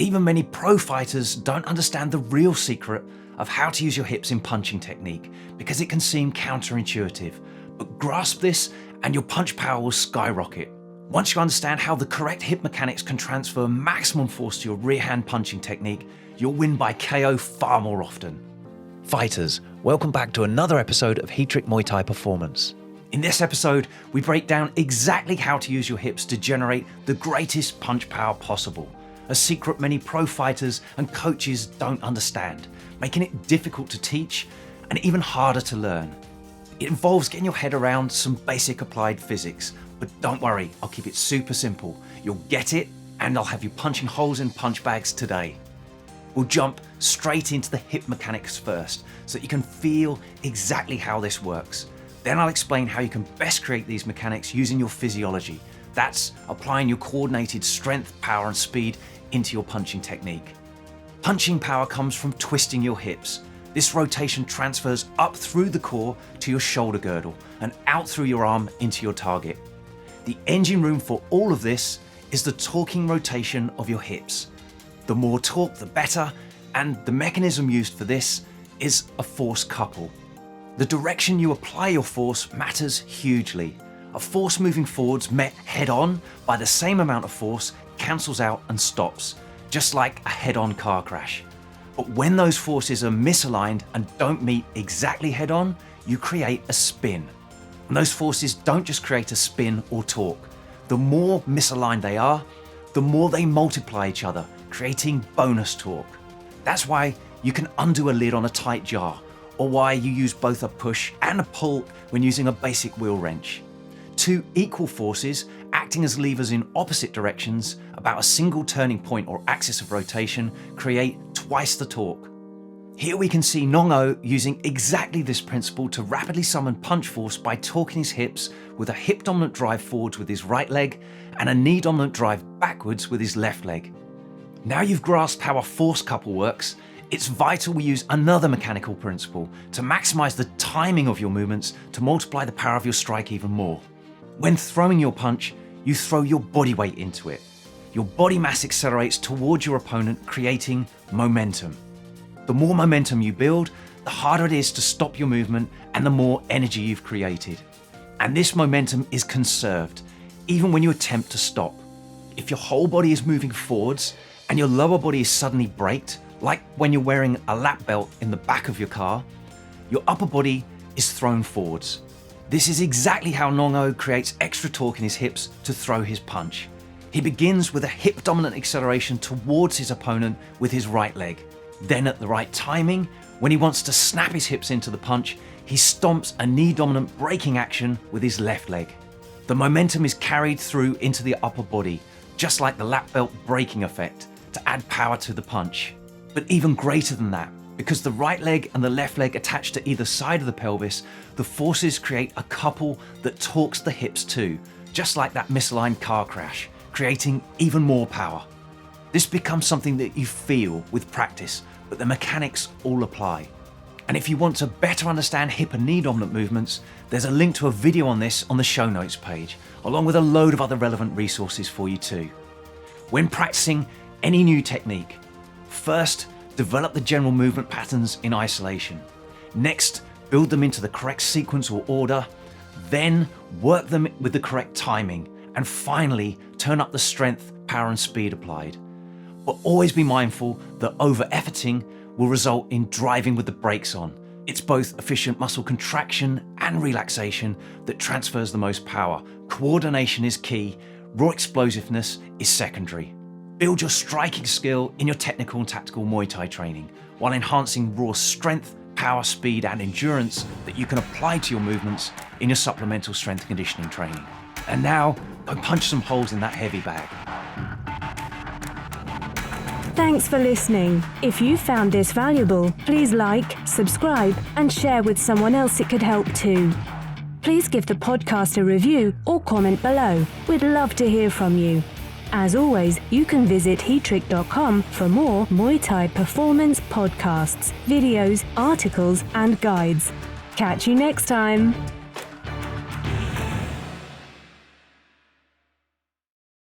Even many pro fighters don't understand the real secret of how to use your hips in punching technique because it can seem counterintuitive. But grasp this and your punch power will skyrocket. Once you understand how the correct hip mechanics can transfer maximum force to your rear hand punching technique, you'll win by KO far more often. Fighters, welcome back to another episode of Heatrick Muay Thai Performance. In this episode, we break down exactly how to use your hips to generate the greatest punch power possible, a secret many pro fighters and coaches don't understand, making it difficult to teach and even harder to learn. It involves getting your head around some basic applied physics, but don't worry, I'll keep it super simple. You'll get it, and I'll have you punching holes in punch bags today. We'll jump straight into the hip mechanics first, so that you can feel exactly how this works. Then I'll explain how you can best create these mechanics using your physiology. That's applying your coordinated strength, power, and speed into your punching technique. Punching power comes from twisting your hips. This rotation transfers up through the core to your shoulder girdle and out through your arm into your target. The engine room for all of this is the torquing rotation of your hips. The more torque, the better, and the mechanism used for this is a force couple. The direction you apply your force matters hugely. A force moving forwards met head-on by the same amount of force cancels out and stops, just like a head-on car crash. But when those forces are misaligned and don't meet exactly head-on, you create a spin. And those forces don't just create a spin or torque. The more misaligned they are, the more they multiply each other, creating bonus torque. That's why you can undo a lid on a tight jar, or why you use both a push and a pull when using a basic wheel wrench. Two equal forces acting as levers in opposite directions, about a single turning point or axis of rotation, create twice the torque. Here we can see Nong O using exactly this principle to rapidly summon punch force by torquing his hips with a hip dominant drive forwards with his right leg and a knee dominant drive backwards with his left leg. Now you've grasped how a force couple works, it's vital we use another mechanical principle to maximize the timing of your movements to multiply the power of your strike even more. When throwing your punch, you throw your body weight into it. Your body mass accelerates towards your opponent, creating momentum. The more momentum you build, the harder it is to stop your movement and the more energy you've created. And this momentum is conserved, even when you attempt to stop. If your whole body is moving forwards and your lower body is suddenly braked, like when you're wearing a lap belt in the back of your car, your upper body is thrown forwards. This is exactly how Nong O creates extra torque in his hips to throw his punch. He begins with a hip dominant acceleration towards his opponent with his right leg. Then at the right timing, when he wants to snap his hips into the punch, he stomps a knee dominant braking action with his left leg. The momentum is carried through into the upper body, just like the lap belt braking effect, to add power to the punch. But even greater than that, because the right leg and the left leg attach to either side of the pelvis, the forces create a couple that torques the hips too, just like that misaligned car crash, creating even more power. This becomes something that you feel with practice, but the mechanics all apply. And if you want to better understand hip and knee dominant movements, there's a link to a video on this on the show notes page, along with a load of other relevant resources for you too. When practicing any new technique, first, develop the general movement patterns in isolation. Next, build them into the correct sequence or order. Then, work them with the correct timing. And finally, turn up the strength, power, and speed applied. But always be mindful that over-efforting will result in driving with the brakes on. It's both efficient muscle contraction and relaxation that transfers the most power. Coordination is key, raw explosiveness is secondary. Build your striking skill in your technical and tactical Muay Thai training, while enhancing raw strength, power, speed, and endurance that you can apply to your movements in your supplemental strength and conditioning training. And now, go punch some holes in that heavy bag. Thanks for listening. If you found this valuable, please like, subscribe, and share with someone else it could help too. Please give the podcast a review or comment below. We'd love to hear from you. As always, you can visit Heatrick.com for more Muay Thai performance podcasts, videos, articles, and guides. Catch you next time.